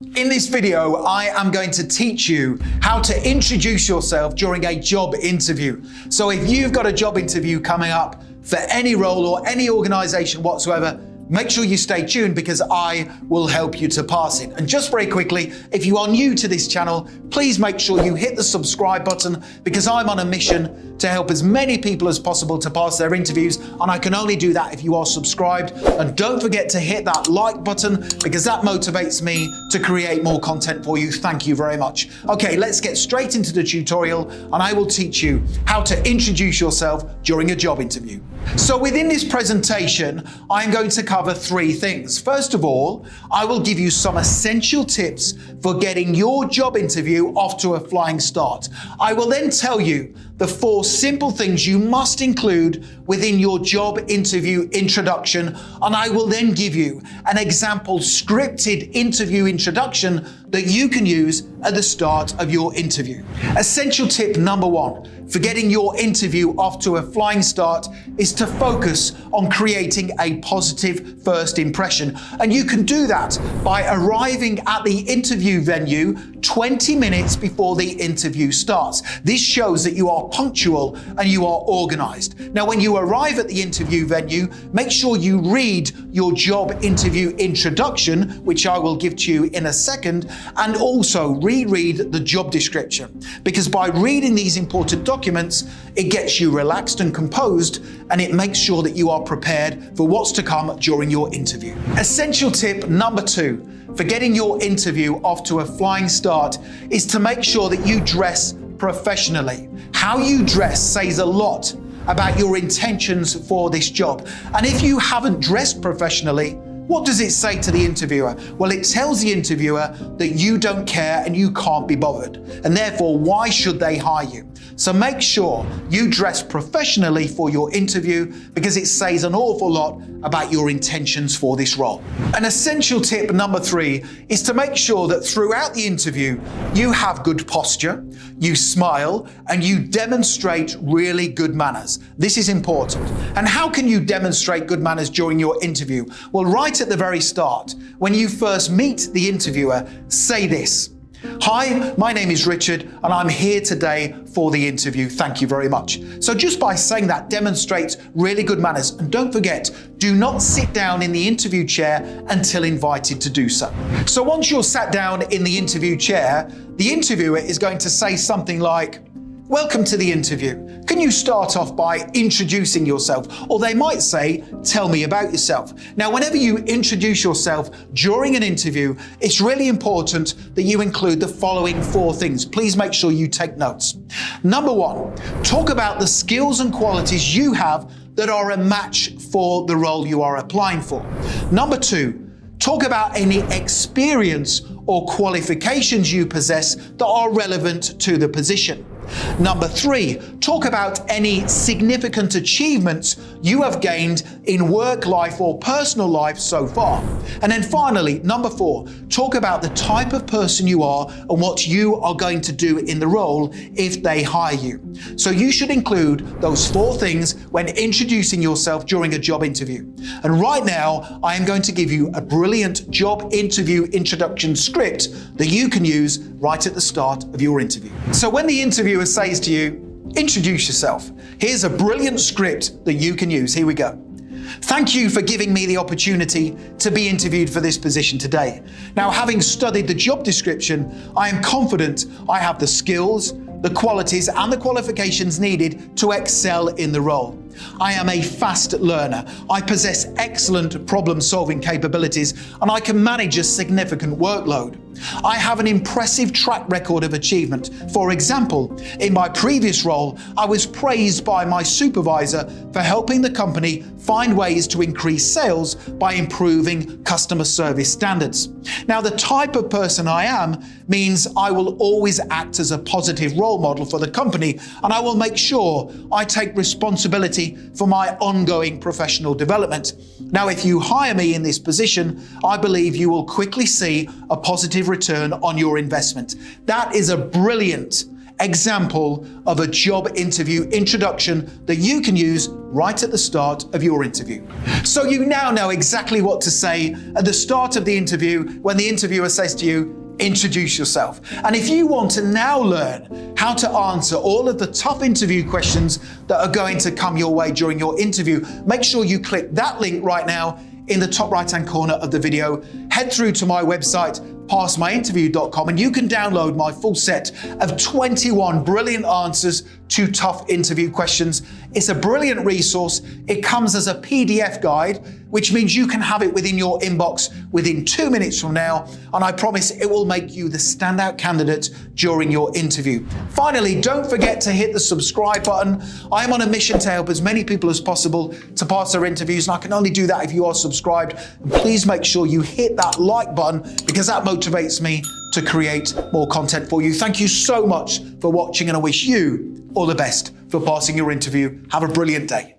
In this video, I am going to teach you how to introduce yourself during a job interview. So if you've got a job interview coming up for any role or any organization whatsoever, make sure you stay tuned because I will help you to pass it. And just very quickly, if you are new to this channel, please make sure you hit the subscribe button because I'm on a mission to help as many people as possible to pass their interviews. And I can only do that if you are subscribed. And don't forget to hit that like button because that motivates me to create more content for you. Thank you very much. Okay, let's get straight into the tutorial and I will teach you how to introduce yourself during a job interview. So within this presentation, I'm going to cover three things. First of all, I will give you some essential tips for getting your job interview off to a flying start. I will then tell you the 4 simple things you must include within your job interview introduction, and I will then give you an example scripted interview introduction that you can use at the start of your interview. Essential tip number 1 for getting your interview off to a flying start is to focus on creating a positive first impression. And you can do that by arriving at the interview venue 20 minutes before the interview starts. This shows that you are punctual and you are organized. Now, when you arrive at the interview venue, make sure you read your job interview introduction, which I will give to you in a second, and also reread the job description. Because by reading these important documents, it gets you relaxed and composed, and it makes sure that you are prepared for what's to come during your interview. Essential tip number 2 for getting your interview off to a flying start is to make sure that you dress professionally. How you dress says a lot about your intentions for this job. And if you haven't dressed professionally, what does it say to the interviewer? Well, it tells the interviewer that you don't care and you can't be bothered. And therefore, why should they hire you? So make sure you dress professionally for your interview because it says an awful lot about your intentions for this role. An essential tip number 3 is to make sure that throughout the interview, you have good posture, you smile, and you demonstrate really good manners. This is important. And how can you demonstrate good manners during your interview? Well, right at the very start, when you first meet the interviewer, say this: "Hi, my name is Richard and I'm here today for the interview. Thank you very much." So just by saying that demonstrates really good manners. And don't forget, do not sit down in the interview chair until invited to do so. So once you're sat down in the interview chair, the interviewer is going to say something like, "Welcome to the interview. Can you start off by introducing yourself?" Or they might say, "Tell me about yourself." Now, whenever you introduce yourself during an interview, it's really important that you include the following 4 things. Please make sure you take notes. Number 1, talk about the skills and qualities you have that are a match for the role you are applying for. Number 2, talk about any experience or qualifications you possess that are relevant to the position. Number 3, talk about any significant achievements you have gained in work life or personal life so far. And then finally, number 4, talk about the type of person you are and what you are going to do in the role if they hire you. So you should include those 4 things when introducing yourself during a job interview. And right now, I am going to give you a brilliant job interview introduction script that you can use right at the start of your interview. So when the interviewer says to you, "Introduce yourself," here's a brilliant script that you can use. Here we go. "Thank you for giving me the opportunity to be interviewed for this position today. Now, having studied the job description, I am confident I have the skills, the qualities and the qualifications needed to excel in the role. I am a fast learner. I possess excellent problem-solving capabilities and I can manage a significant workload. I have an impressive track record of achievement. For example, in my previous role, I was praised by my supervisor for helping the company find ways to increase sales by improving customer service standards. Now, the type of person I am means I will always act as a positive role model for the company, and I will make sure I take responsibility for my ongoing professional development. Now, if you hire me in this position, I believe you will quickly see a positive return on your investment." That is a brilliant example of a job interview introduction that you can use right at the start of your interview. So you now know exactly what to say at the start of the interview when the interviewer says to you, introduce yourself. And if you want to now learn how to answer all of the tough interview questions that are going to come your way during your interview, make sure you click that link right now in the top right-hand corner of the video. Head through to my website, passmyinterview.com, and you can download my full set of 21 brilliant answers to tough interview questions. It's a brilliant resource. It comes as a PDF guide, which means you can have it within your inbox within 2 minutes from now, and I promise it will make you the standout candidate during your interview. Finally, don't forget to hit the subscribe button. I am on a mission to help as many people as possible to pass their interviews, and I can only do that if you are subscribed. And please make sure you hit that like button, because that motivates me to create more content for you. Thank you so much for watching, and I wish you all the best for passing your interview. Have a brilliant day.